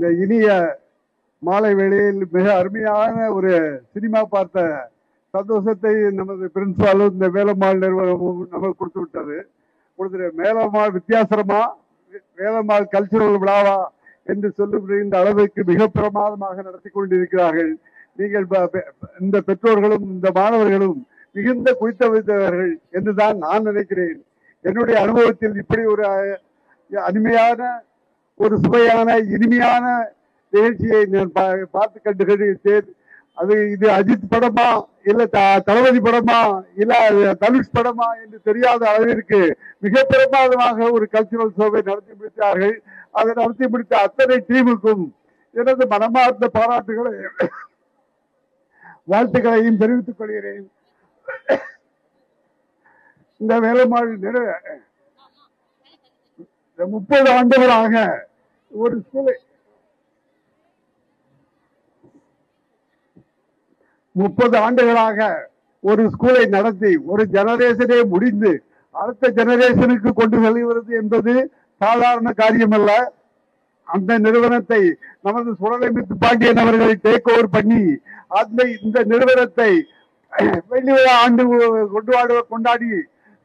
இந்த இனிய மாலை வேளையில் மிக அருமையான ஒரு சினிமா பார்த்த சந்தோஷத்தை நமது பிரின்சிபாலும் இந்த வேலம்மாள் நிறுவனமும் நமக்கு கொடுத்துட்டு மேலம்மாள் வித்தியாசமா வேலம்மாள் கல்ச்சுரல் விழாவா என்று சொல்லுகின்ற அளவுக்கு மிக பிரமாதமாக நடத்தி கொண்டிருக்கிறார்கள். நீங்கள் இந்த பெற்றோர்களும் இந்த மாணவர்களும் மிகுந்த குவித்த வைத்தவர்கள் என்றுதான் நான் நினைக்கிறேன். என்னுடைய அனுபவத்தில் இப்படி ஒரு அருமையான ஒரு சுவையான இனிமையான நிகழ்ச்சியை நான் பார்த்து கண்டுகிறேன். அது இது அஜித் படமா இல்ல தளபதி படமா இல்ல தனுஷ் படமா என்று தெரியாத அளவிற்கு மிக பிரமாதமாக ஒரு கல்ச்சுரல் ஷோவை நடத்தி முடித்தார்கள். அதை நடத்தி முடித்த அத்தனை டீமுக்கும் எனது மனமார்ந்த பாராட்டுகளை வாழ்த்துக்களையும் தெரிவித்துக் கொள்கிறேன். இந்த வேலம்மாள் 30 ஆண்டுகளாக ஒரு ஸ்கூலை 30 ஆண்டுகளாக ஒரு ஸ்கூலை நடத்தி ஒரு ஜெனரேஷனே முடிந்து அடுத்த ஜெனரேஷனுக்கு கொண்டு செல்கிறது என்பது சாதாரண காரியம் அல்ல. அந்த நிறுவனத்தை நமது சுடலைமுத்து பாண்டியன் அவர்களை டேக் ஓவர் பண்ணி இந்த நிறுவனத்தை வெள்ளி விழா ஆண்டு கொண்டாடி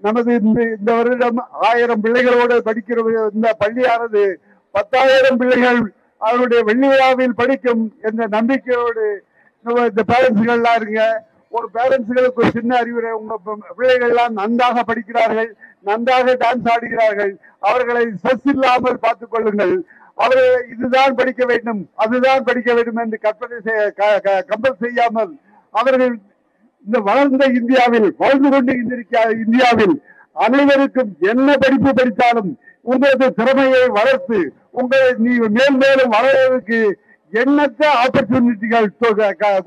நமது இந்த வருடம் 1000 பிள்ளைகளோடு படிக்கிற இந்த பள்ளியானது 10,000 பிள்ளைகள் அவருடைய வெள்ளி விழாவில் படிக்கும் என்ற நம்பிக்கையோடு இந்த பேரண்ட்ஸ்கள்லாம் இருங்க. ஒரு பேரண்ட்ஸ்களுக்கு ஒரு சின்ன அறிவுரை, உங்க பிள்ளைகள் எல்லாம் நன்றாக படிக்கிறார்கள், நன்றாக டான்ஸ் ஆடுகிறார்கள், அவர்களை ஸ்ட்ரெஸ் இல்லாமல் பார்த்துக் கொள்ளுங்கள். அவர்கள் இதுதான் படிக்க வேண்டும் அதுதான் படிக்க வேண்டும் என்று கம்பல் செய்யாமல் அவர்கள் இந்த வளர்ந்த இந்தியாவில் வாழ்ந்து கொண்டு இந்தியாவில் அனைவருக்கும் என்ன படிப்பு படித்தாலும் உங்களது திறமையை வளர்த்து உங்களை நீ மேலும் வளர்வதற்கு எண்ணற்ற ஆப்பர்ச்சுனிட்டிகள்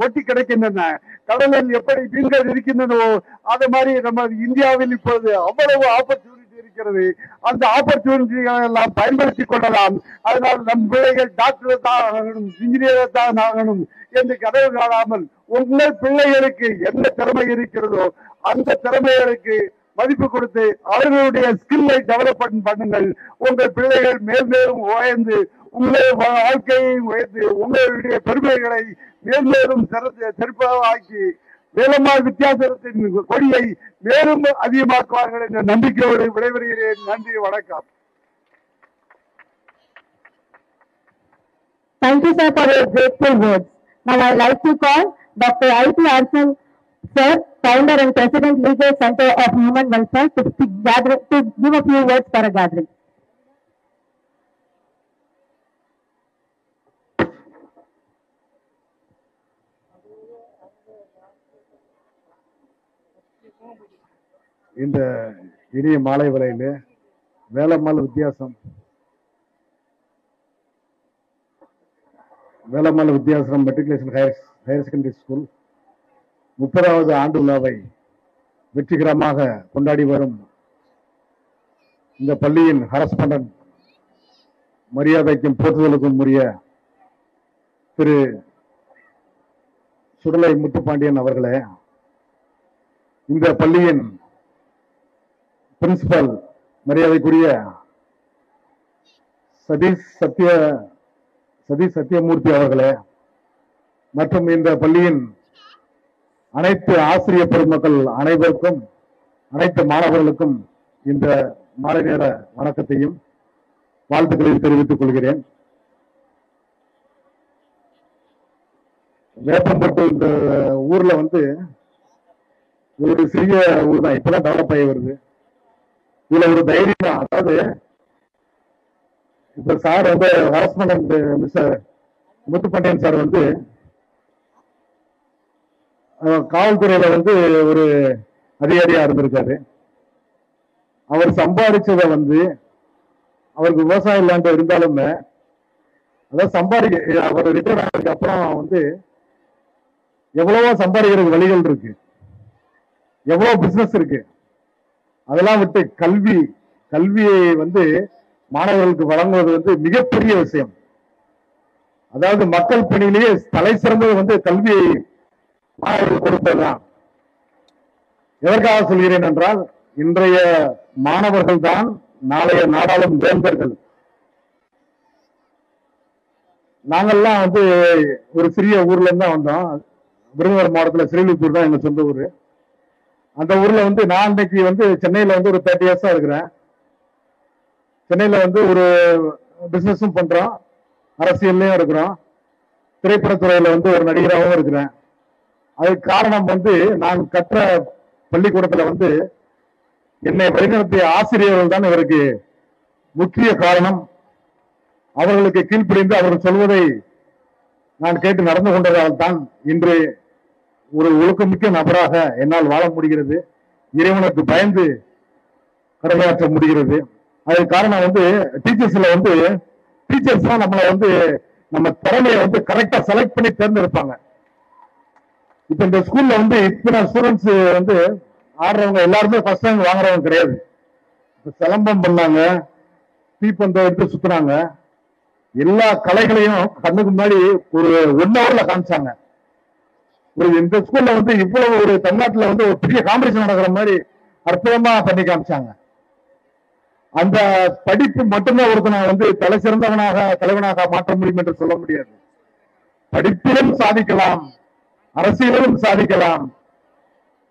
கொட்டி கிடைக்கின்றன. கடலில் எப்படி மீன்கள் இருக்கின்றனவோ அது மாதிரி நம்ம இந்தியாவில் இப்போது அவ்வளவு ஆப்பர்ச்சுனிட்டி இருக்கிறது. அந்த ஆப்பர்ச்சுனிட்டிகளை எல்லாம் பயன்படுத்திக் கொள்ளலாம். அதனால் நம் பிள்ளைகள் டாக்டர் தான் ஆகணும், இன்ஜினியர் தான் ஆகணும் என்று கனவு காணாமல் உங்கள் பிள்ளைகளுக்கு என்ன திறமை இருக்கிறதோ அந்த திறமைகளுக்கு மதிப்பு கொடுத்து அவர்களுடைய ஸ்கில்லை டெவலப் பண்ணுங்கள். உங்கள் பிள்ளைகள் மேலும் உயர்ந்து உங்களுடைய வாழ்க்கையை உயர்ந்து உங்களுடைய பெருமைகளை மேலும் சிறப்பாக்கி வேலம்மாள் வித்தியாசத்தின் கொடியை மேலும் அதிகமாக்குவார்கள் என்ற நம்பிக்கையோடு விடைபெறுகிறேன். நன்றி, வணக்கம். Thank you, sir, for your grateful words. Now I would like to call Dr. I.P. Arsan, sir, founder and president, Legal Center of Human Welfare, to give a few words for a gathering. இந்த இனிய மாலை வேளையிலே வேலம்மாள் வித்தியாசம் matriculation higher secondary school 30வது ஆண்டு விழாவை வெற்றிகரமாக கொண்டாடி வரும் இந்த பள்ளியின் கரஸ்பாண்டன்ட் மரியாதைக்கும் போற்றுதலுக்கும் உரிய திரு சுடலை முத்துப்பாண்டியன் அவர்களே, இந்த பள்ளியின் பிரின்சிபல் மரியாதைக்குரிய சதீஷ் சத்தியமூர்த்தி அவர்களே, மற்றும் இந்த பள்ளியின் அனைத்து ஆசிரியர் பெருமக்கள் அனைவருக்கும் அனைத்து மாணவர்களுக்கும் இந்த மாலை நேர வணக்கத்தையும் வாழ்த்துக்களையும் தெரிவித்துக் கொள்கிறேன். வேப்பம்பட்டு இந்த ஊர்ல ஒரு சிறிய ஊர் தான், இப்பதான் டெவலப் ஆகி வருது. இதுல ஒரு தைரியம், அதாவது இப்ப sir correspondent mister Muthupandian sir காவல்துறையில ஒரு அதிகாரியா இருந்திருக்காரு. அவர் சம்பாதிச்சதை அவருக்கு விவசாய லேண்ட் இருந்தாலுமே அதாவது அவர் ரிட்டையர் ஆனதுக்கு அப்புறம் எவ்வளவோ சம்பாதிக்கிறதுக்கு வழிகள் இருக்கு, எவ்வளவு பிசினஸ் இருக்கு. அதெல்லாம் விட்டு கல்வியை மாணவர்களுக்கு வழங்குவது மிகப்பெரிய விஷயம். அதாவது மக்கள் பணியிலேயே தலை சிறந்தது கல்வியை மாணவர்கள் கொடுப்பதுதான். எதற்காக சொல்கிறேன் என்றால், இன்றைய மாணவர்கள் தான் நாளைய நாடாளும் வேந்தர்கள். நாங்கள்லாம் வந்து ஒரு சிறிய ஊர்ல இருந்து தான் வந்தோம். விருதுநகர் மாவட்டத்துல ஸ்ரீவில்லிபுத்தூர் தான் எங்க சொந்த ஊர். அந்த ஊர்ல வந்து நான் இன்னைக்கு வந்து சென்னையில வந்து ஒரு 30 இயர்ஸா இருக்கிறேன். சென்னையில வந்து ஒரு பிசினஸும் பண்றோம், அரசியல்லையும் இருக்கிறோம், திரைப்படத்துறையில வந்து ஒரு நடிகராகவும் இருக்கிறேன். அதுக்கு காரணம் வந்து நான் கற்ற பள்ளிக்கூடத்துல வந்து என்னை வழிநடத்திய ஆசிரியர்கள் தான் இதற்கு முக்கிய காரணம். அவர்களுக்கு கீழ்ப்படிந்து அவர்கள் சொல்வதை நான் கேட்டு நடந்து கொண்டதால் தான் இன்று ஒரு ஒழுக்கமிக்க நபராக என்னால் வாழ முடிகிறது, இறைவனுக்கு பயந்து கடமையாற்ற முடிகிறது. அதுக்கு காரணம் வந்து டீச்சர்ஸ்ல வந்து டீச்சர்ஸ் தான் நம்மளை வந்து நம்ம திறமையை வந்து கரெக்டா செலக்ட் பண்ணி தேர்ந்தெடுப்பாங்க. இப்ப இந்த ஸ்கூல்ல வந்து இத்தனை ஸ்டூடெண்ட்ஸ் வந்து ஆடுறவங்க எல்லாருமே ஃபர்ஸ்ட் ரேங்க் வாங்குறவங்க கிடையாது. இப்ப சிலம்பம் பண்ணாங்க, தீப்பந்தம் எடுத்து சுத்துனாங்க, எல்லா கலைகளையும் கண்ணுக்கு முன்னாடி ஒரு 1 ஹவர்ல காமிச்சாங்க. ஒரு இந்த ஸ்கூல்ல வந்து இவ்வளவு ஒரு தமிழ்நாட்டுல வந்து ஒரு பெரிய காம்படிஷன் நடக்கிற மாதிரி அற்புதமா பண்ணி காமிச்சாங்க. அந்த படிப்பு மட்டும்தான் ஒருத்தனை வந்து தலை சிறந்தவனாக தலைவனாக மாற்ற முடியும் என்று சொல்ல முடியாது. படிப்பிலும் சாதிக்கலாம், அரசியலிலும் சாதிக்கலாம்,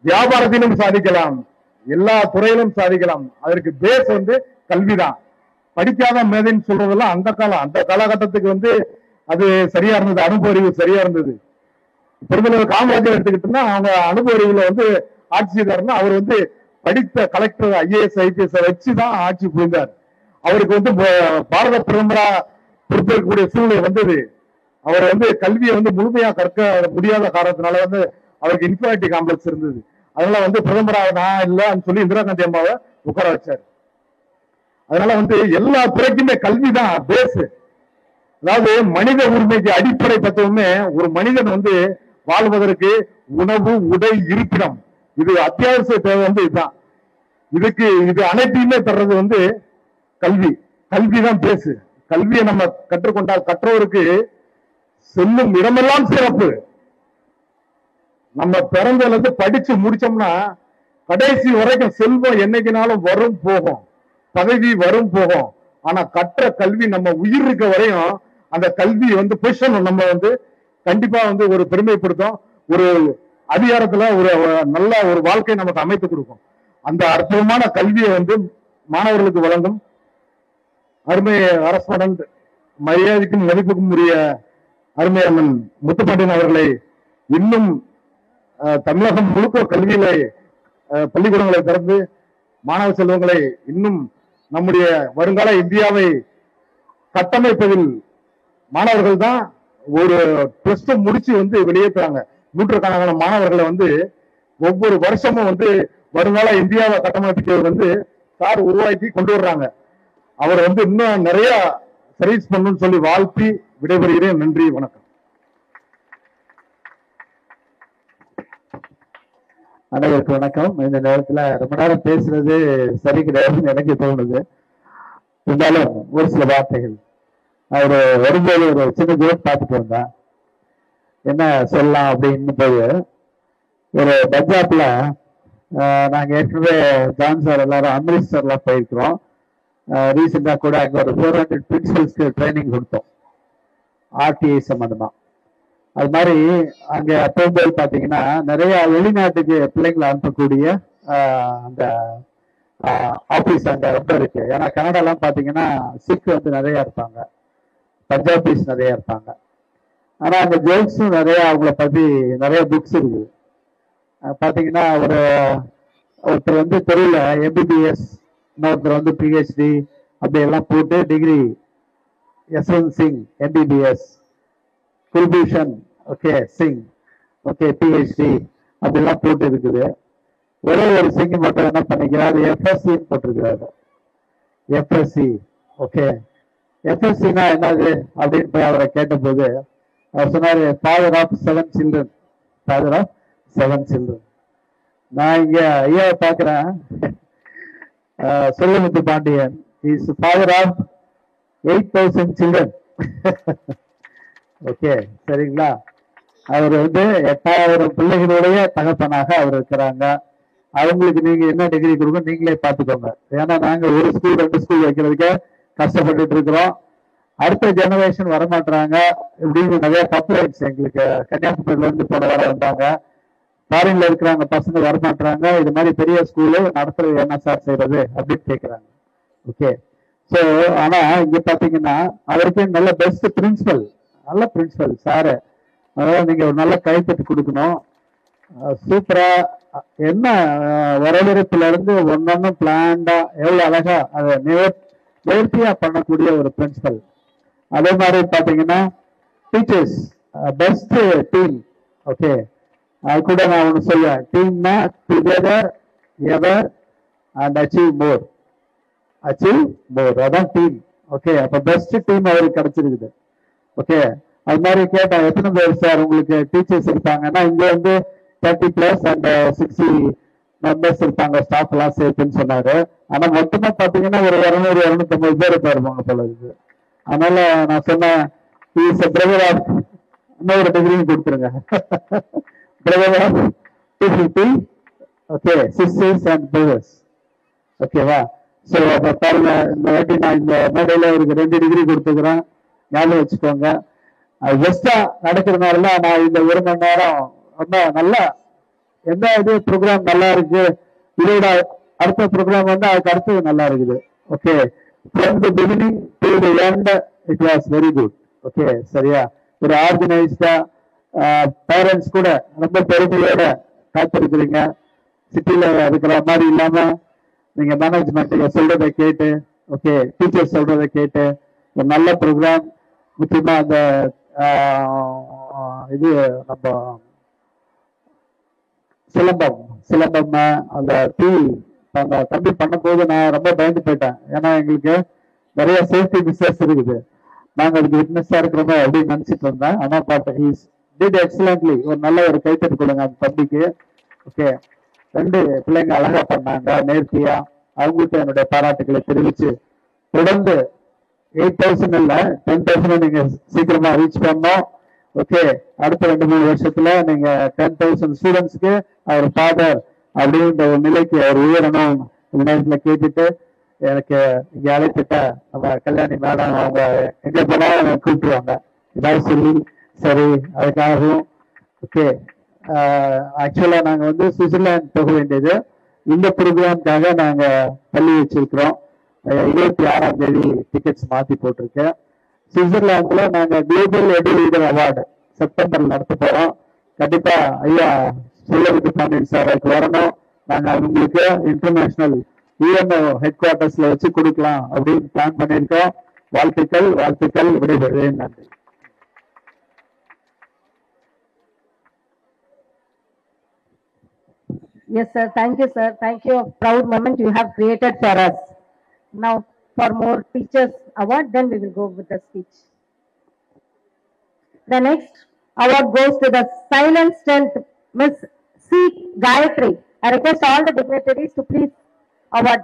வியாபாரத்திலும் சாதிக்கலாம், எல்லா துறையிலும் சாதிக்கலாம். அதற்கு பேஸ் வந்து கல்விதான். படிக்காத மேதைன்னு சொல்றதெல்லாம் அந்த காலகட்டத்துக்கு வந்து அது சரியா இருந்தது, அனுபவ அறிவு சரியா இருந்தது. பெருந்தலைவர் காமராஜர் எடுத்துக்கிட்டோம்னா அவங்க அனுபவ அறிவுல வந்து ஆட்சி செய்தாருன்னா அவர் வந்து படித்த கலெக்டர் IAS IPS வச்சுதான் ஆட்சி புரிந்தார். அவருக்கு வந்து பாரத பிரதமரா பொறுப்பேற்கக்கூடிய சூழ்நிலை வந்தது. அவர் வந்து கல்வியை வந்து முழுமையா கற்க முடியாத காரணத்தினால வந்து அவருக்கு இன்ஃபீரியாரிட்டி காம்ப்ளெக்ஸ் இருந்தது. அதனால வந்து பிரதமராக நான் இல்லைன்னு சொல்லி இந்திரா காந்தி அம்மாவை உட்கார வச்சார். அதனால வந்து எல்லா துறைக்குமே கல்விதான் பேஸ். அதாவது மனித உரிமைக்கு அடிப்படை தத்துவமே ஒரு மனிதன் வந்து வாழ்வதற்கு உணவு, உடை, இருப்பிடம், இது அத்தியாவசிய தேவை வந்து இதுதான். இது அனைத்தையுமே தர்றது வந்து கல்வி. கல்விதான் பேசு. கல்வியை நம்ம கற்றுக்கொண்டால் கற்றவருக்கு செல்லும் இடமெல்லாம் சிறப்பு. நம்ம பிறந்ததுல இருந்து படிச்சு முடிச்சோம்னா கடைசி வரைக்கும் செல்வம் என்னைக்குனாலும் வரும் போகும், பதவி வரும் போகும். ஆனா கற்ற கல்வி நம்ம உயிர் இருக்க வரையும் அந்த கல்வி வந்து பொசிஷன் நம்ம வந்து கண்டிப்பா வந்து ஒரு பெருமைப்படுத்தும், ஒரு அதிகாரத்துல ஒரு நல்ல ஒரு வாழ்க்கை நமக்கு அமைத்து கொடுக்கும். அந்த அற்புதமான கல்வியை வந்து மாணவர்களுக்கு வழங்கும் அருமை அரசு மரியாதைக்கும் மதிப்புக்கும் உரிய அருமை அண்ணன் முத்துப்பாண்டியன் அவர்களை இன்னும் தமிழகம் முழுக்க கல்வியில பள்ளிக்கூடங்களை திறந்து மாணவ செல்வங்களை இன்னும் நம்முடைய வருங்கால இந்தியாவை கட்டமைப்பதில் மாணவர்கள் தான் ஒரு பிளஸ் 2 முடிச்சு வந்து வெளியேற்றுறாங்க. நூற்றுக்கணக்கான மாணவர்களை வந்து ஒவ்வொரு வருஷமும் வந்து வருங்கால இந்தியாவை கட்டமைப்புக்கு வந்து சார் உருவாக்கி கொண்டு வர்றாங்க. அவர் வந்து இன்னும் நிறைய சர்வீஸ் பண்ணணும்னு சொல்லி வாழ்த்தி விடைபெறுகிறேன். நன்றி, வணக்கம். அனைவருக்கும் வணக்கம். இந்த நேரத்துல ரொம்ப நேரம் பேசுறது சரி கிடையாதுன்னு எனக்கு தோணுது. இருந்தாலும் ஒரு சில வார்த்தைகள். அவரு வரும்போது ஒரு சின்ன ஜோக் பார்த்துட்டு வந்தேன், என்ன சொல்லலாம் அப்படின்னு போது, ஒரு பஞ்சாப்ல நாங்க ஏற்கனவே ஜான் சார் எல்லாரும் அமிர்த்சர்லாம் போயிருக்கிறோம். ரீசெண்டா கூட அங்க ஒரு 400 பிரின்சிபல்ஸ்க்கு ட்ரைனிங் கொடுத்தோம், RTI சம்பந்தமா. அது மாதிரி அங்க போகும்போது பாத்தீங்கன்னா நிறைய வெளிநாட்டுக்கு பிள்ளைங்களை அனுப்பக்கூடிய அந்த ஆபீஸ் அங்க ரொம்ப இருக்கு. ஏன்னா கனடாலாம் பாத்தீங்கன்னா சிக் வந்து நிறைய இருப்பாங்க, பஞ்சாபிஸ் நிறைய இருப்பாங்க. ஆனா அந்த ஜோக்ஸும் நிறைய அவங்கள பத்தி நிறைய புக்ஸ் இருக்கு. பாத்தீங்கன்னா ஒருத்தர் வந்து தெரியல MBBS, இன்னொருத்தர் வந்து PhD அப்படி எல்லாம் போட்டு degree, Yashwant Singh MBBS, Kulbhushan Singh PhD அப்படிலாம் போட்டு இருக்குது. ஒரே ஒரு சிங் மட்டும் என்ன பண்ணிக்கிறாரு, FSC போட்டிருக்கிறாரு. FSC FSCனா என்னது அப்படின்னு போய் அவரை கேட்டபோது அவர் சொன்னாரு, father of 7 children. Father of 7 children. நான் இங்க ஐயாவை பாக்குறேன், Sollamuthu Pandian is father of 8,000 children. சரிங்களா? அவர் வந்து 8,000 பிள்ளைகளுடைய தகப்பனாக அவர் இருக்கிறாங்க. அவங்களுக்கு நீங்க என்ன டிகிரி கொடுங்க நீங்களே பார்த்துக்கோங்க. ஏன்னா நாங்க ஒரு ஸ்கூல் 2 ஸ்கூல் வைக்கிறதுக்கே கஷ்டப்பட்டு இருக்கிறோம். அடுத்த ஜெனரேஷன் வரமாட்டாங்க இப்படின்னு நிறைய கம்ப்ளைண்ட்ஸ் எங்களுக்கு கன்னியாகுமரியில இருந்து போன வர வந்தாங்க. ஃபாரின்ல இருக்கிறாங்க பசங்க வரமாட்டாங்க, இது மாதிரி பெரிய ஸ்கூலு நடத்துறது என்ன சார் செய்யறது அப்படின்னு கேட்குறாங்க. ஓகே, ஸோ ஆனா இங்க பாத்தீங்கன்னா அவருக்கு நல்ல பெஸ்ட் பிரின்சிபல், நல்ல பிரின்சிபல் சாரு. அதாவது நீங்க ஒரு நல்ல கைத்தட்டு கொடுக்கணும். சூப்பரா என்ன வரவேற்புல இருந்து ஒன்னொன்னும் பிளான்டா எவ்வளவு அழகா அதை நேர்த்தியா பண்ணக்கூடிய ஒரு பிரின்சிபல். அதே மாதிரி பாத்தீங்கன்னா டீச்சர்ஸ் பெஸ்ட் டீம். ஓகே, அது கூட நான் ஒன்று சொல்லுவேன், டீம்னா together ever and achieve more. Achieve more அதான் டீம். ஓகே, அப்ப பெஸ்ட் டீம் அவருக்கு கிடைச்சிருக்குது. ஓகே, அது மாதிரி கேட்டா எத்தனை பேர் சார் உங்களுக்கு டீச்சர்ஸ் இருப்பாங்கன்னா இங்க வந்து 30+ அண்ட் 60 மெம்பர்ஸ் இருப்பாங்க, ஸ்டாஃப் எல்லாம் சேர்த்துன்னு சொன்னாரு. ஆனா மொத்தமா பாத்தீங்கன்னா ஒரு 200-250 பேர் இருப்பாங்க போல இருக்கு. அதனால நான் சொன்னேன் இன்னொரு டிகிரியும் கொடுத்துருங்க. Brother of 250 okay sisters and brothers. ஓகேவா? ஸோ அப்ப பாருங்க, இந்த வாட்டி நான் இந்த மேடையில ஒரு 2 டிகிரி கொடுத்துக்கிறேன், ஞாபகம் வச்சுக்கோங்க. அது பெஸ்டா நடக்கிறதுனால நான் இந்த 1 மணி நேரம் ரொம்ப நல்லா எந்த இது ப்ரோக்ராம் நல்லா இருக்கு, இதோட அடுத்த ப்ரோக்ராம் வந்து அதுக்கு அடுத்தது நல்லா இருக்குது. Okay, from the beginning to the end it was very good. Okay, சரியா? ஒரு ஆர்கனைஸ்டா பேரண்ட்ஸ் கூட ரொம்ப பெருமையோட காத்திருக்கிறீங்க. சிட்டில இருக்கிற மாதிரி இல்லாம நீங்க மேனேஜ்மெண்ட் சொல்றதை கேட்டு, ஓகே டீச்சர் சொல்றதை கேட்டு ஒரு நல்ல ப்ரோக்ராம். முக்கியமா அந்த இது நம்ம சிலம்பம் அந்த அந்த தம்பி பண்ணும்போது நான் ரொம்ப பயந்து போயிட்டேன். ஏன்னா எங்களுக்கு நிறைய சேஃப்டி மிஸ்ஸஸ் இருக்குது, நாங்க அதுக்கு விட்னஸா இருக்கிறோமோ அப்படின்னு நினைச்சிட்டு இருந்தேன். ஆனா பார்த்தேன் ஹீஸ் டிட் எக்ஸலன்ட்லி. ஒரு நல்ல ஒரு கைத்தறி கொடுங்க அந்த தம்பிக்கு. ஓகே, 2 பிள்ளைங்க அழகா பண்ணாங்க, நேர்த்தியா. அவங்களுக்கு என்னுடைய பாராட்டுகளை தெரிவிச்சு தொடர்ந்து 8,000 இல்ல 10,000 நீங்க சீக்கிரமா ரீச் பண்ணோம். ஓகே, அடுத்த 2-3 வருஷத்துல நீங்க 10,000 ஸ்டூடெண்ட்ஸ்க்கு அவர் ஃபாதர் அப்படின்ற ஒரு நிலைக்கு அவர் உயரணும். இந்த நேரத்துல கேட்டுட்டு எனக்கு இங்க அழைத்துட்ட நம்ம கல்யாணி மேடம் அவங்க எங்க போனாலும் கூப்பிட்டுருவாங்க ஏதாவது சொல்லி. சரி, அதுக்காகவும் ஓகே. ஆக்சுவலா நாங்க வந்து சுவிட்சர்லாந்து போக வேண்டியது, இந்த ப்ரோக்ராம்காக நாங்க தள்ளி வச்சிருக்கிறோம். 26ஆம் தேதி டிக்கெட்ஸ் மாத்தி போட்டிருக்கேன். சுவிட்சர்லாந்துல நாங்க குளோபல் எடு லீடர் அவார்டு செப்டம்பர்ல நடத்த போறோம். கண்டிப்பா ஐயா சொல்லதுக்கு பாண்டியன் சார் அதுக்கு வரணும். நாங்க அவங்களுக்கு இன்டர்நேஷனல் UNO ஹெட் குவார்டர்ஸ்ல வச்சு கொடுக்கலாம் அப்படின்னு பிளான் பண்ணியிருக்கோம். வாழ்த்துக்கள், வாழ்த்துக்கள். விடைபெறுவேன். நன்றி. Yes, sir. Thank you, sir. Thank you. A proud moment you have created for us. Now, for more teachers award, then we will go with the speech. The next award goes to the silent strength, Miss C. Gayatri. I request all the dignitaries to please award.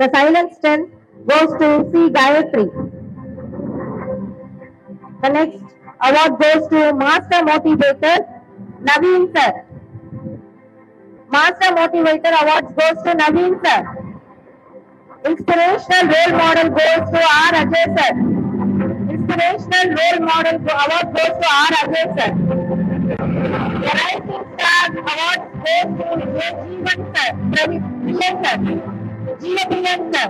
The silent strength goes to C. Gayatri. The next award goes to Master Motivator, Naveen sir. Master Motivator Award goes to Naveen sir. Inspirational Role Model goes to R. Ajay sir. Inspirational Role Model Award goes to R. Ajay sir. The Rising Star Award goes to Jeevan sir. Jeevan sir. Jeevan sir.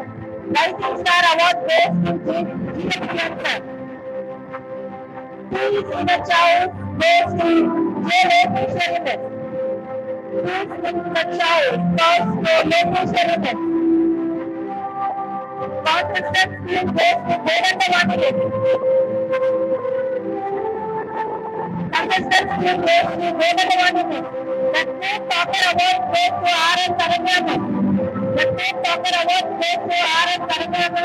Rising Star Award goes to Jeevan sir. Peace in the Child goes to J. Lokeshwar. Peace in the Child goes to Lokeshwar. Consistent skill goes to Vedantavani. Consistent skill goes to Vedantavani. The State Talker Award goes to R.S. Saranyama. The State Talker Award goes to R.S. Saranyama.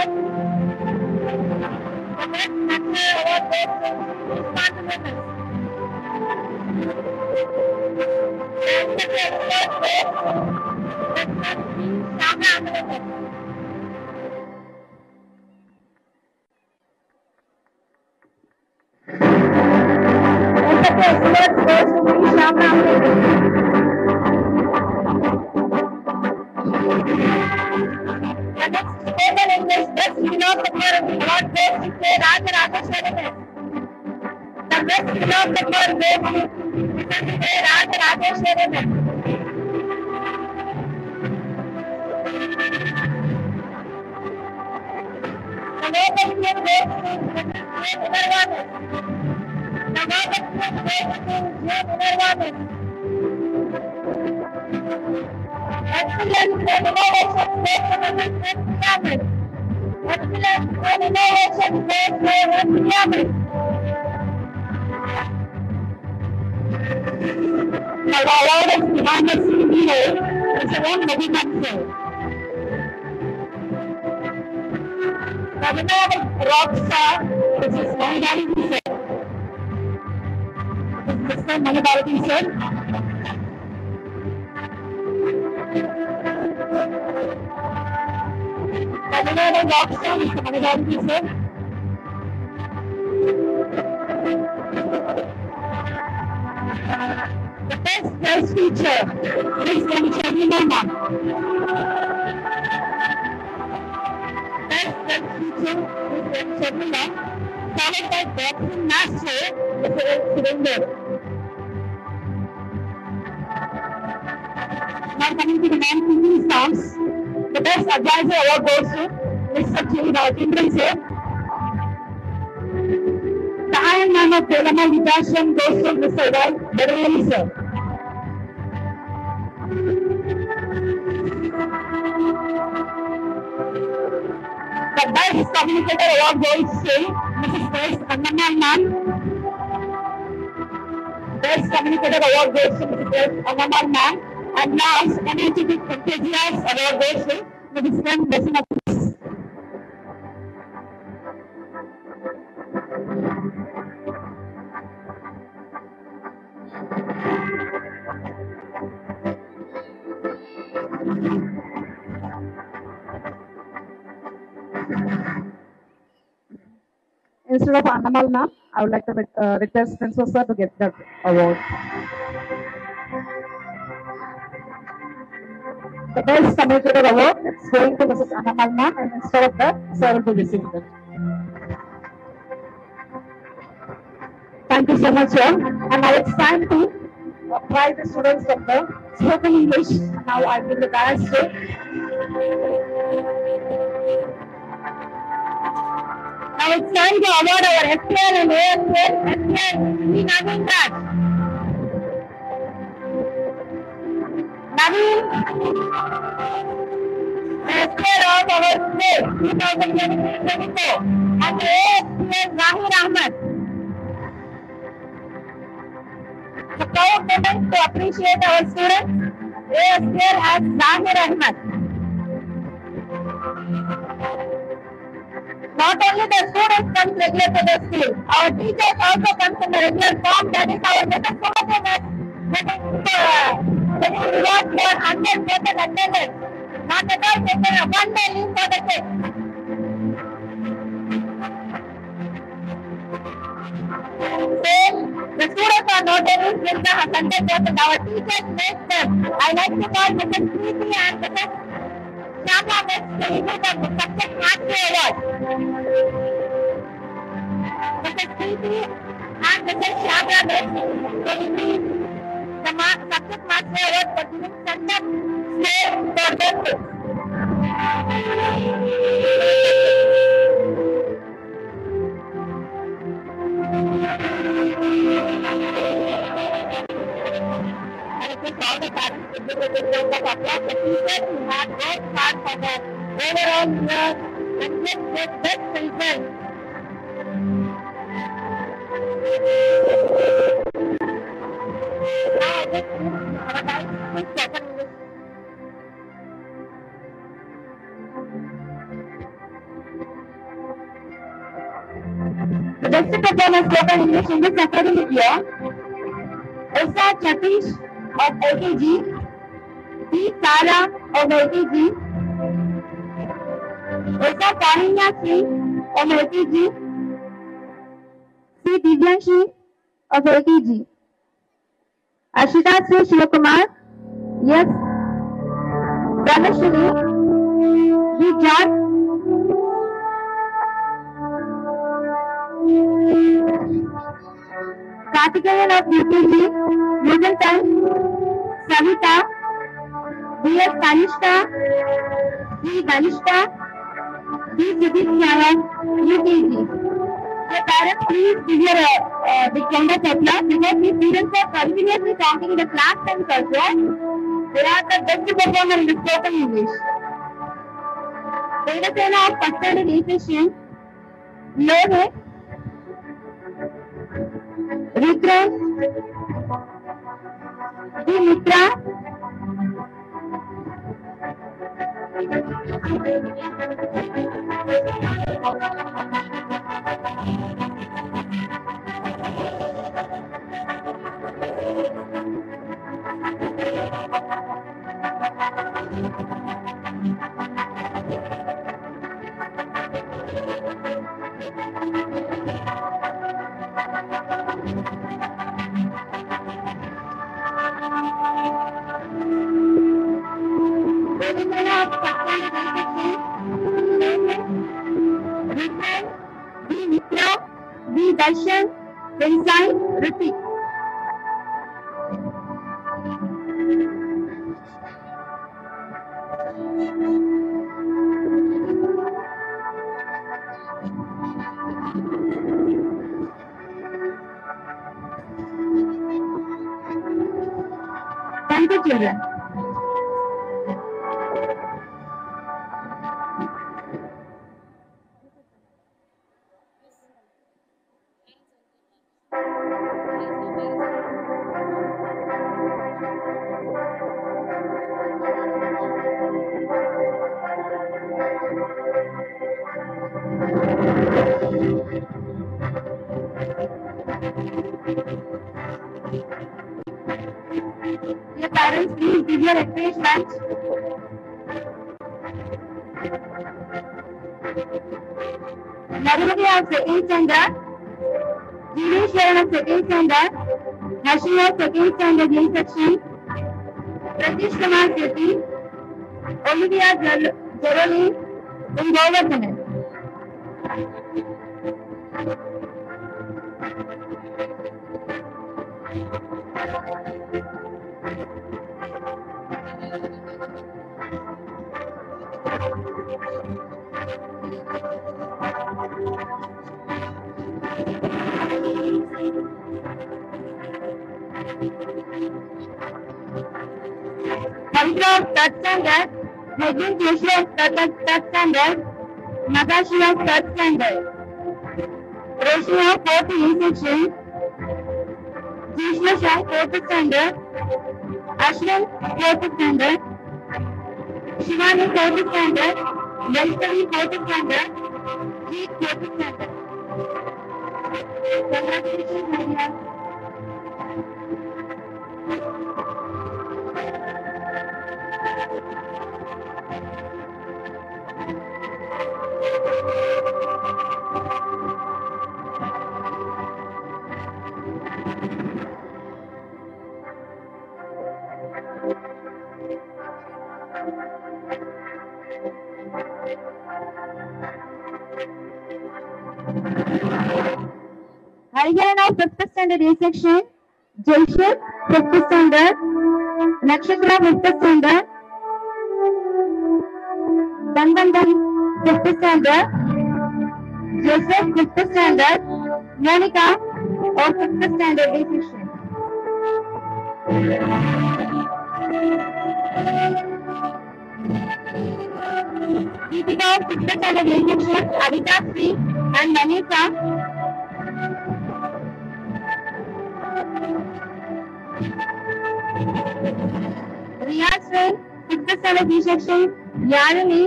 The next National Award goes to Responsibility. The Secretary Award goes to Dr. P. Shama Amrita. Award goes to P. Shama Amrita. The next spoken English best Vinod Kapoor award goes to K. Rajarajeshwaran. The best Vinod Kapoor goes to K. Rajarajeshwaran. The local film goes to J. Munarwanan. The local film goes to J. Munarwanan. Excellent innovation goes to Mrs. Yaman. Excellent innovation goes to Mrs. Yaman. The award is behind the scene hero is one Madhu Mansur. The winner is Rockstar, which is Mahabharati sir. This is Mr. Mahabharati sir. The winner is Rockstar, Mr. Mahabharati sir. The best guest feature is from Sharmila ma'am. Best guest feature is from Sharmila, followed by boxing master, Mr. Surinder. Now coming to the non-singing songs, the best advisor award goes to Mr. Jindran sir. The Iron Man of Telama Vidasham goes to Mr. Badalani sir. The best communicator award goes to Mrs. S. Annamal ma'am. Best communicator award goes to Mrs. S. Annamal ma'am. And last, energetic enthusiast award goes to Mrs. M. Besina. Instead of Annamal ma'am, I would like to request Princess sir to get that award. The best communicator award is going to Mrs. Annamal ma'am, and instead of that, sir will be receiving it. Thank you so much, sir. And now it's time to apply the students of the spoken English. Now I will the guys to. Now it's time to award our FPL and AFPL FPL Naveen Raj. Naveen, the FPL of our state 2023-24 and the AFPL Zahir Ahmed. The proud moment to appreciate our students, AFPL as Zahir Ahmed. Not only the students come regular to the school, our teachers also come in the regular form. That is our method for getting reward for 100% attendance. Not at all taking a 1 day leave for the kids. Same, the students are not able to bring the 100%. Our teachers make them. I like to call Mrs. Preeti and Mrs. Shyamla makes the subject mastery award. Mrs. Preeti and Mrs. Shyamla makes the subject mastery award for giving center state for them. All the parents to give a good round of applause. The teachers who have worked hard for the overall year and get their best result. Now I just our time to spoken English. The best performance spoken English in this academic year is Satish of LKG, P. Sara of LKG, Esa Kaniya Sri of LKG, C. Divyanshi of LKG, Ashita Sri Shivakumar, yes, Pranashini, B. John. Karthikeyan of UKG. Middleton. Savita. B. S. Kanishka. C. Kanishka. D. Sudhir UKG. The parents, please give your big hand of applause because these students are continuously talking in the class times also. They are the best performer in the spoken English. Devasena of first standard A section. Lohe. Rudra. D. Mitra. Darshan, Vinsai, Ritik. Thank you, children. Your parents, please give your encouragement. Narumadi of second standard, Jivesh of second standard, Hashim of second standard A section, Pratish Kumar Sethi, Olivia Jeroli in Govardhan. Pavitra of third standard, Megan Joshua of third standard, Natashi of third standard, Roshni of fourth A section, Jishma Shah fourth standard, Ashwin fourth standard, Shivani fourth standard, Vaishnavi fourth standard, Jeet fourth standard. Congratulations, my dear. Hariharan of 5th standard A section, Jaishan 5th standard, Nakshatra 5th standard, Danbandan 5th standard, Joseph 5th standard, Monica of 5th standard A section. Deepika of 6th standard A section, Adita Sri and Manisha. Riyaz Rain, 6th standard B section, Yarani,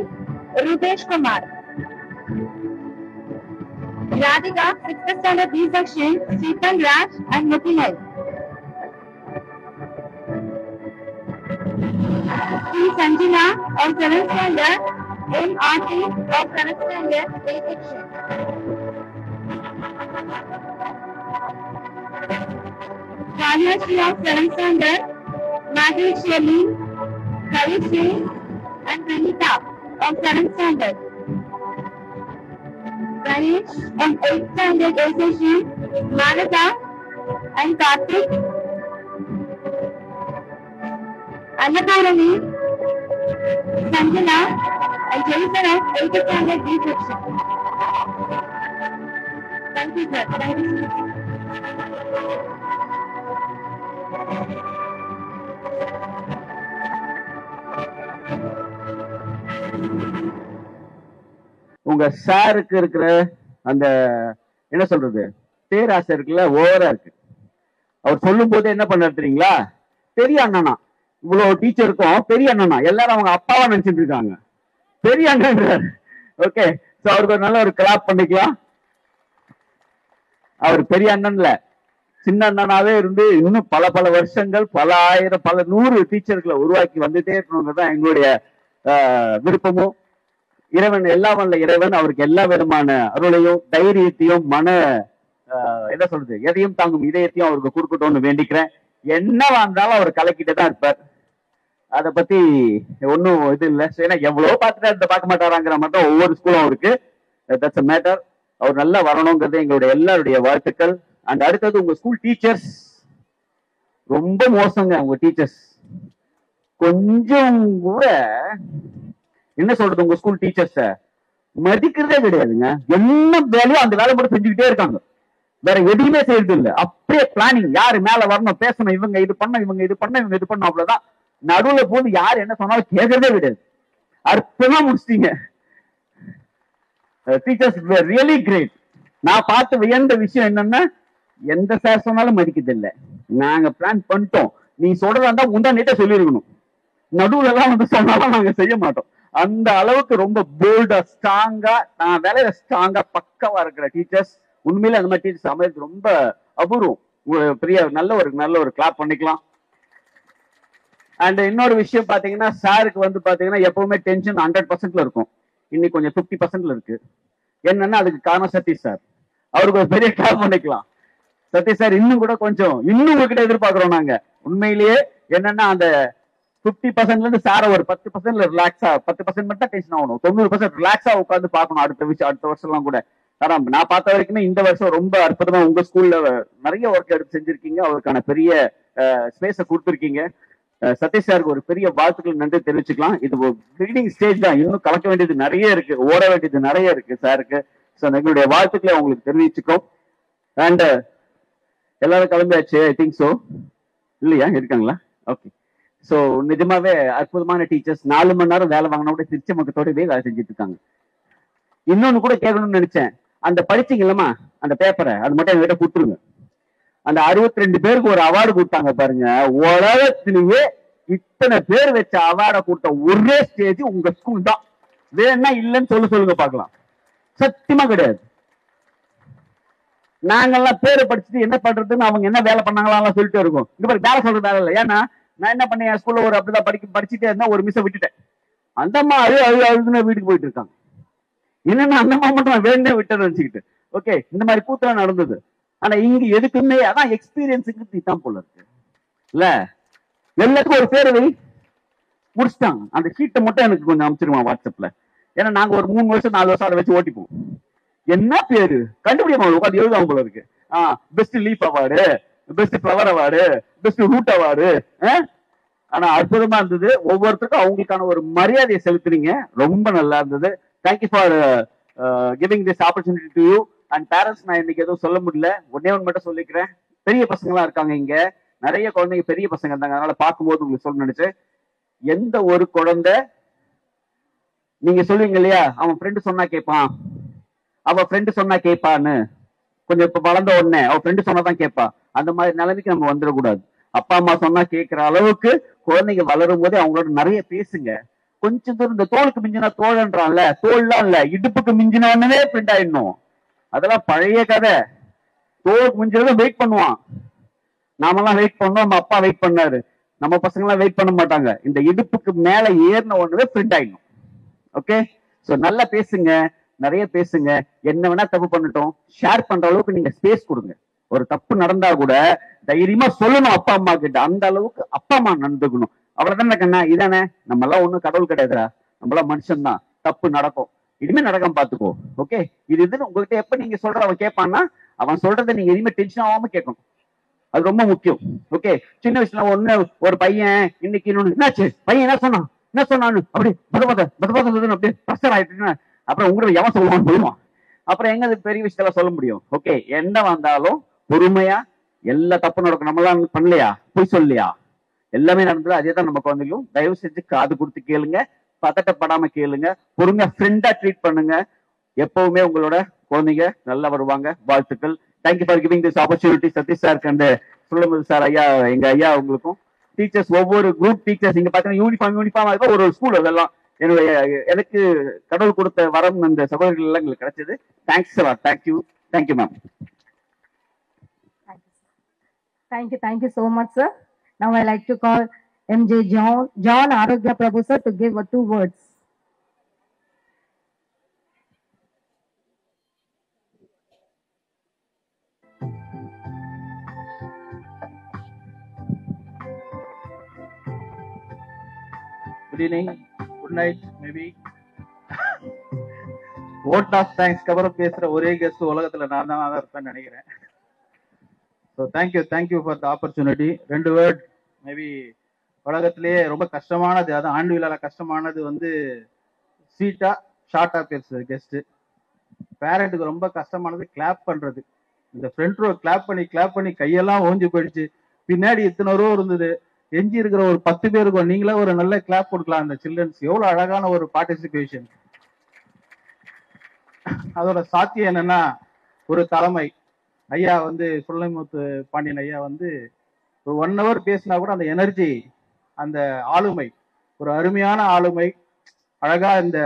Rupesh Kumar. Radhika, 6th standard B section, Stephen Raj and Mutinai. P. Sanjana of 7th standard, M. Aarti of 7th standard A section. Kanyashri of 7th standard, Madhu Shelly, Kavi Singh and Pranita of 7th standard. Ganesh and 8th standard SSG, Manasa and Karthik. Annapurani, Sanjana and Jason of 8th standard B section. Thank you, sir. Thank you, sir. உங்க சாருக்கு இருக்கிற அந்த என்ன சொல்றது பேராசிரியருக்குல ஓவரா இருக்கு. அவர் சொல்லும் போது என்ன பண்ண தெரியுங்களா, பெரிய அண்ணனா, இவ்வளவு டீச்சருக்கும் பெரிய அண்ணனா, எல்லாரும் அவங்க அப்பாவா நினைச்சிட்டு இருக்காங்க, பெரிய அண்ணன். ஓகே, சோ அவருக்கு ஒரு நல்ல ஒரு கிளாப் பண்ணிக்கலாம். அவர் பெரிய அண்ணன்ல சின்ன அண்ணனாவே இருந்து இன்னும் பல பல வருஷங்கள், பல ஆயிரம், பல 100 டீச்சர்களை உருவாக்கி வந்துட்டே இருக்கணுங்கிறதான் எங்களுடைய விருப்பமும். இறைவன், எல்லாம் வல்ல இறைவன் அவருக்கு எல்லா விதமான அருளையும் தைரியத்தையும் என்ன சொல்றது எதையும் தாங்கும் இதயத்தையும் அவருக்கு கொடுக்கட்டும்னு வேண்டிக்கிறேன். என்னவா இருந்தாலும் அவர் கலக்கிட்டு தான் இருப்பார். அதை பத்தி ஒன்னும் இது இல்லை. ஏன்னா எவ்வளவு பார்த்துட்டு பார்க்க மாட்டாராங்கிற மட்டும் ஒவ்வொரு ஸ்கூலும் அவருக்கு தட்ஸ் அ மேட்டர். அவர் நல்லா வரணுங்கிறது எங்களுடைய எல்லாருடைய வாழ்த்துக்கள். அண்ட் அடுத்தது உங்க ஸ்கூல் டீச்சர்ஸ் ரொம்ப மோசங்க. உங்க டீச்சர்ஸ் கொஞ்சம் கூட என்ன சொல்றது, உங்க ஸ்கூல் டீச்சர்ஸ மதிக்கிறதே கிடையாதுங்க. என்ன வேலையும் அந்த வேலை மட்டும் செஞ்சுக்கிட்டே இருக்காங்க, வேற எதுவுமே செய்யறது இல்லை. அப்படியே பிளானிங், யாரு மேல வரணும், பேசணும், இவங்க இது பண்ண, இவங்க இது பண்ண, இவங்க இது பண்ண, அவ்வளவுதான். நடுவுல போது யார் என்ன சொன்னாலும் கேட்கறதே கிடையாது. அற்புதமா முடிச்சிட்டீங்க. Teachers really great. நான் பார்த்து வியந்த விஷயம் என்னன்னா, எந்த சார் சொன்னாலும் மதிக்கிறது இல்லை. நாங்க பிளான் பண்ணிட்டோம், நீ சொல்றதா முந்தா நீட்டா சொல்லியிருக்கணும், நடுவுல எல்லாம் வந்து சொன்னாலும் நாங்க செய்ய மாட்டோம். அந்த அளவுக்கு ரொம்ப போல்டா ஸ்ட்ராங்கா, நான் வேலையில ஸ்ட்ராங்கா பக்கவா இருக்கிற டீச்சர்ஸ். உண்மையில அந்த மாதிரி டீச்சர்ஸ் அமைறது ரொம்ப அபூர்வம். பெரிய நல்ல ஒரு கிளாப் பண்ணிக்கலாம். அண்ட் இன்னொரு விஷயம் பாத்தீங்கன்னா, சாருக்கு வந்து பாத்தீங்கன்னா எப்பவுமே டென்ஷன் 100%ல இருக்கும். இன்னைக்கு கொஞ்சம் 50%ல இருக்கு. என்னன்னா அதுக்கு காரணம் சதீஷ் சார். அவருக்கு ஒரு பெரிய கிளாப் பண்ணிக்கலாம். சதீஷ் சார் இன்னும் கூட கொஞ்சம் இன்னும் உங்ககிட்ட எதிர்பார்க்கிறோம் நாங்க. உண்மையிலேயே என்னன்னா அந்த 50%ல இருந்து சார ஒரு 10% ரிலாக்ஸா, 10% மட்டும் தான் டென்ஷன் ஆகணும், 90% ரிலாக்ஸா உட்காந்து பார்க்கணும். அடுத்த வருஷம் எல்லாம் கூட. ஆனா நான் பார்த்த வரைக்குமே இந்த வருஷம் ரொம்ப அற்புதமா உங்க ஸ்கூல்ல நிறைய ஒர்க் எடுத்து செஞ்சிருக்கீங்க. அவருக்கான பெரிய ஸ்பேஸை கொடுத்துருக்கீங்க. சதீஷ் சாருக்கு ஒரு பெரிய வாழ்த்துக்கள், நன்றி தெரிவிச்சுக்கலாம். இது பிகினிங் ஸ்டேஜ் தான், இன்னும் கலக்க வேண்டியது நிறைய இருக்கு, ஓட வேண்டியது நிறைய இருக்கு சாருக்கு. ஸோ எங்களுடைய வாழ்த்துக்களை உங்களுக்கு தெரிவிச்சுக்கோம். அண்ட் எல்லாரும் கிளம்பியாச்சு, ஐ திங்க் ஸோ. இல்லையா, இருக்காங்களா? ஓகே. ஸோ நிஜமாவே அற்புதமான டீச்சர்ஸ். 4 மணி நேரம் வேலை வாங்கினா கூட திருச்சி மக்கத்தோடவே வேலை செஞ்சுட்டு இருக்காங்க. இன்னொன்னு கூட கேட்கணும்னு நினைச்சேன், அந்த படிச்சீங்க இல்லமா அந்த பேப்பரை, அது மட்டும் எங்ககிட்ட கொடுத்துருங்க. அந்த 62 பேருக்கு ஒரு அவார்டு கொடுத்தாங்க பாருங்க. உலகத்திலேயே இத்தனை பேர் வச்ச அவார்டை கொடுத்த ஒரே ஸ்டேஜ் உங்க ஸ்கூல் தான். வேணா இல்லைன்னு சொல்லுங்க பார்க்கலாம். சத்தியமா கிடையாது. நாங்கெல்லாம் பேரை படிச்சுட்டு என்ன பண்றதுன்னு அவங்க என்ன வேலை பண்ணாங்களாம் சொல்லிட்டு இருக்கோம். இந்த மாதிரி வேலை சொல்ற வேலை இல்லை. ஏன்னா நான் என்ன பண்ணேன், என் ஸ்கூல்ல ஒரு அப்படிதான் படிச்சுட்டே இருந்தா ஒரு மிஸ்ஸை விட்டுட்டேன். அந்த அம்மா அழுதுன்னு வீட்டுக்கு போயிட்டு இருக்காங்க. என்னன்னா அந்த அம்மா மட்டும் வேண்டே விட்டு நினைச்சுக்கிட்டு. ஓகே, இந்த மாதிரி கூத்தெல்லாம் நடந்தது. ஆனா இங்க எதுக்குமே அதான் எக்ஸ்பீரியன்ஸுக்கு திட்டம் போல இருக்கு இல்ல. எல்லாத்துக்கும் ஒரு பேர் வை முடிச்சுட்டாங்க. அந்த ஷீட்டை மட்டும் எனக்கு கொஞ்சம் அனுப்பிச்சிருவான் வாட்ஸ்அப்ல. ஏன்னா நாங்க ஒரு 3 வருஷம் 4 வருஷம் அதை வச்சு ஓட்டிப்போம். என்ன பேரு கண்டுபிடிக்க உட்காந்து எழுதாம போல இருக்கு. Best leaf award, best flower award, best root award. ஆனா அற்புதமா இருந்தது. ஒவ்வொருத்தருக்கும் அவங்களுக்கான ஒரு மரியாதையை செலுத்துறீங்க. ரொம்ப நல்லா இருந்தது. Thank you for giving this opportunity to you. And parents, நான் இன்னைக்கு எதுவும் சொல்ல முடியல, ஒன்னே ஒன்று மட்டும் சொல்லிக்கிறேன். பெரிய பசங்களா இருக்காங்க இங்க, நிறைய குழந்தைங்க பெரிய பசங்க இருந்தாங்க. அதனால பார்க்கும்போது உங்களுக்கு சொல்ல நினைச்சேன், எந்த ஒரு குழந்தை நீங்க சொல்லுவீங்க இல்லையா, அவன் ஃப்ரெண்டு சொன்னா கேட்பான், அவ ஃப்ரெண்டு சொன்னா கேட்பான்னு, கொஞ்சம் இப்ப வளர்ந்த உடனே அவ ஃப்ரெண்டு சொன்னாதான் கேட்பா. அந்த மாதிரி நிலைமைக்கு நம்ம வந்துடக்கூடாது. அப்பா அம்மா சொன்னா கேட்கிற அளவுக்கு குழந்தைங்க வளரும் போதே அவங்களோட நிறைய பேசுங்க. கொஞ்சம் தூரம் இந்த தோலுக்கு மிஞ்சினா தோழன்றான்ல, தோல்லாம் இல்ல, இடுப்புக்கு மிஞ்சினே ஃப்ரெண்ட் ஆயிடணும். அதெல்லாம் பழைய கதை. தோலுக்கு மிஞ்சினதை வெயிட் பண்ணுவான். நாமெல்லாம் வெயிட் பண்ணோம், நம்ம அப்பா வெயிட் பண்ணாரு. நம்ம பசங்க எல்லாம் வெயிட் பண்ண மாட்டாங்க. இந்த இடுப்புக்கு மேல ஏறின ஒண்ணுவே ஃப்ரெண்ட் ஆயிடணும். ஓகே, சோ நல்லா பேசுங்க, நிறைய பேசுங்க. என்ன வேணா தப்பு பண்ணட்டும், ஷேர் பண்ற அளவுக்கு நீங்க ஸ்பேஸ் கொடுங்க. ஒரு தப்பு நடந்தா கூட தைரியமா சொல்லணும் அப்பா அம்மா கிட்ட. அந்த அளவுக்கு அப்பா அம்மா நடந்துக்கணும். அவ்வளவுதானே கண்ணா, இதானே. நம்ம எல்லாம் ஒண்ணும் கடவுள் கிடையாதுடா, நம்மளாம் மனுஷன் தான். தப்பு நடக்கும். இனிமே நடக்காம பாத்துக்கோ. ஓகே, இதுன்னு உங்ககிட்ட எப்ப நீங்க சொல்ற அவன் கேட்பான்னா, அவன் சொல்றதை நீங்க இனிமே டென்ஷன் ஆகாம கேட்கணும். அது ரொம்ப முக்கியம். ஓகே, சின்ன வயசுல ஒண்ணு ஒரு பையன் இன்னைக்கு இன்னொன்னு என்னாச்சு, பையன் என்ன சொன்னான்னு அப்படி அப்படியே ப்ரெஷர் ஆயிட்டு அப்புறம் உங்களுக்கு எவன் சொல்லுவான்னு போயிடுவான். அப்புறம் எங்க பெரிய விஷயத்தெல்லாம் சொல்ல முடியும்? ஓகே, என்ன வந்தாலும் பொறுமையா, எல்லா தப்பு நடக்கும். நம்மளாம் பண்ணலையா, போய் சொல்லியா, எல்லாமே நடந்தது. அதே தான் நம்ம குழந்தைகளும். தயவு செஞ்சு காது கொடுத்து கேளுங்க, பதட்டப்படாம கேளுங்க, பொறுமையா ஃப்ரெண்டா ட்ரீட் பண்ணுங்க. எப்பவுமே உங்களோட குழந்தைங்க நல்லா வருவாங்க. வாழ்த்துக்கள். Thank you for giving this opportunity Satish sir and Sullamuthu sir. ஐயா, எங்க ஐயா உங்களுக்கும் டீச்சர்ஸ், ஒவ்வொரு குரூப் டீச்சர்ஸ் இங்க பாத்தீங்கன்னா யூனிஃபார்ம் ஒரு ஸ்கூல். அதெல்லாம் எனக்கு கடவுள் கொடுத்த வரம். அந்த சகோதரிகள் எல்லாம் எங்களுக்கு கிடைச்சது. Thanks sir. Thank you ma'am. Thank you so much, sir. Now I like to call MJ John Arogya Prabhu sir to give 2 words. Good evening, good night, maybe. vote of thanks cover up பேசுற ஒரே guest உலகத்துல நான் தான் இருப்பேன்னு நினைக்கிறேன். So thank you for the opportunity. 2 word maybe. உலகத்திலேயே ரொம்ப கஷ்டமானது, அது ஆண்டு விழால கஷ்டமானது வந்து சீட்டா ஷார்ட்டா பேசுறது கெஸ்ட். பேரண்ட்டுக்கு ரொம்ப கஷ்டமானது கிளாப் பண்றது. இந்த ஃப்ரண்ட் ரோ கிளாப் பண்ணி கையெல்லாம் ஓஞ்சி போயிடுச்சு. பின்னாடி இத்தனை ரோ இருந்தது, எஞ்சி இருக்கிற ஒரு 10 பேருக்கு நீங்களே ஒரு நல்ல கிளாப் கொடுக்கலாம். அந்த சில்ட்ரன்ஸ் எவ்வளவு அழகான ஒரு பார்ட்டிசிபேஷன். அதோட சாத்தியம் என்னன்னா, ஒரு தலைமை ஐயா வந்து சுள்ளமுத்து பாண்டியன் ஐயா வந்து ஒரு 1 hour பேசினா கூட அந்த எனர்ஜி, அந்த ஆளுமை, ஒரு அருமையான ஆளுமை. அழகா இந்த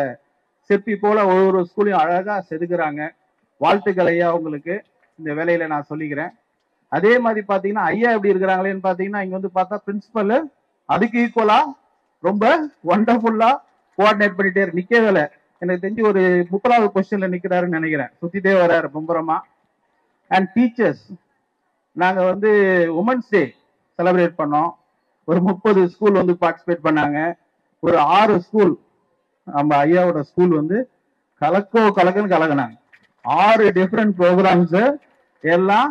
சிற்பி போல ஒவ்வொரு ஸ்கூலையும் அழகா செதுக்குறாங்க. வாழ்த்துக்கள் ஐயா உங்களுக்கு. இந்த வேலையில நான் சொல்லிக்கிறேன். அதே மாதிரி பாத்தீங்கன்னா ஐயா எப்படி இருக்கிறாங்களேன்னு பாத்தீங்கன்னா, இங்க வந்து பார்த்தா பிரின்சிபல் அதுக்கு ஈக்குவலா ரொம்ப ஒண்டர்ஃபுல்லா கோஆர்டினேட் பண்ணிட்டே நிக்கவே. எனக்கு தெரிஞ்சு ஒரு 30வது பொசிஷன்ல நிக்கிறாருன்னு நினைக்கிறேன். சுத்திட்டே வர்றாரு மும்பரமா. அண்ட் டீச்சர்ஸ், நாங்க வந்து உமன்ஸ் டே செலிப்ரேட் பண்ணோம். ஒரு 30 ஸ்கூல் வந்து பார்ட்டிசிபேட் பண்ணாங்க. ஒரு 6 ஸ்கூல் நம்ம ஐயாவோட ஸ்கூல் வந்து கலக்குன்னு கலக்குனாங்க. 6 டிஃப்ரெண்ட் ப்ரோக்ராம்ஸ் எல்லாம்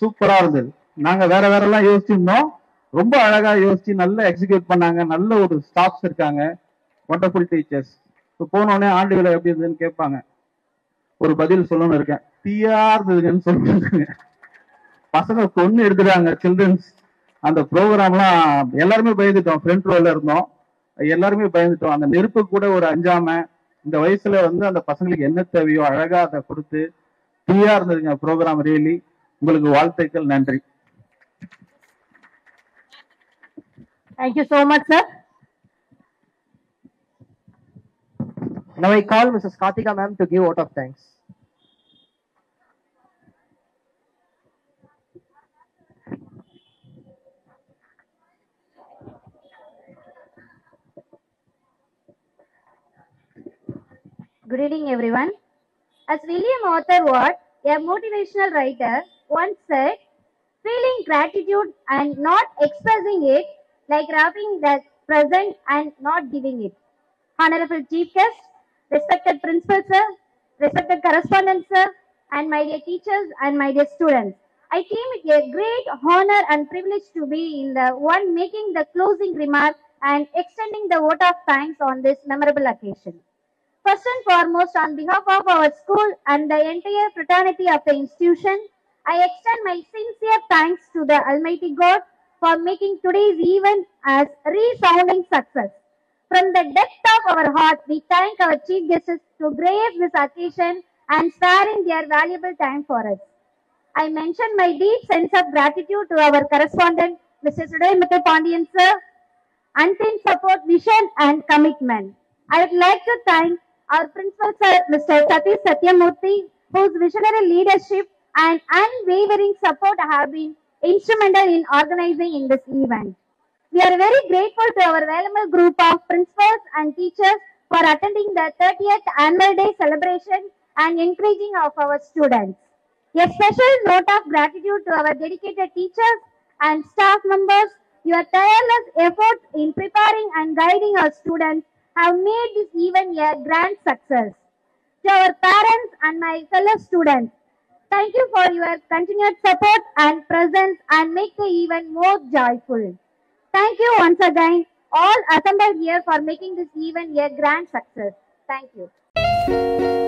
சூப்பரா இருந்தது. நாங்க வேற எல்லாம் யோசிச்சிருந்தோம், ரொம்ப அழகா யோசிச்சு நல்லா எக்ஸிக்யூட் பண்ணாங்க. நல்ல ஒரு ஸ்டாஃப்ஸ் இருக்காங்க, ஒண்டர்ஃபுல் டீச்சர்ஸ். போனோடனே ஆண்டு விழா எப்படி இருந்ததுன்னு கேட்பாங்க. ஒரு பதில் சொல்லணும்னு இருக்கேன். தீயா இருந்ததுன்னு சொல்லிட்டு பசங்க கொண்டு எடுத்துட்டாங்க சில்ட்ரன்ஸ். அந்த ப்ரோக்ராம்லாம் எல்லாருமே பயந்துட்டோம். ஃப்ரண்ட் ரோல இருந்தோம், எல்லாருமே பயந்துட்டோம். அந்த நெருப்பு கூட ஒரு அஞ்சாம இந்த வயசுல வந்து அந்த பசங்களுக்கு என்ன தேவையோ அழகா அதை கொடுத்து தீயா இருந்ததுங்க ப்ரோக்ராம். ரியலி உங்களுக்கு வாழ்த்துக்கள். நன்றி. Thank you so much, sir. Now I call Mrs. Karthika ma'am to give vote of thanks. Good evening, everyone. As William Arthur Watt, a motivational writer, once said, feeling gratitude and not expressing it, like wrapping the present and not giving it. Honorable Chief Guest, respected Principal Sir, respected Correspondent Sir, and my dear teachers and my dear students, I claim it a great honor and privilege to be in the one making the closing remark and extending the vote of thanks on this memorable occasion. First and foremost, on behalf of our school and the entire fraternity of the institution, I extend my sincere thanks to the Almighty God for making today's event as resounding success. From the depth of our heart, we thank our chief guests to grace this occasion and sparing their valuable time for us. I mention my deep sense of gratitude to our correspondent, Mr. Sullamudu Pandiyan sir, unseen support, vision and commitment. I would like to thank our principal sir, Mr. Satish Satyamurthy, whose visionary leadership and unwavering support have been instrumental in organizing in this event. We are very grateful to our valuable group of principals and teachers for attending the 30th annual day celebration and encouraging of our students. A special note of gratitude to our dedicated teachers and staff members. Your tireless efforts in preparing and guiding our students have made this event a grand success. To our parents and my fellow students, thank you for your continued support and presence and make the event more joyful. Thank you once again, all assembled here, for making this event a grand success. Thank you.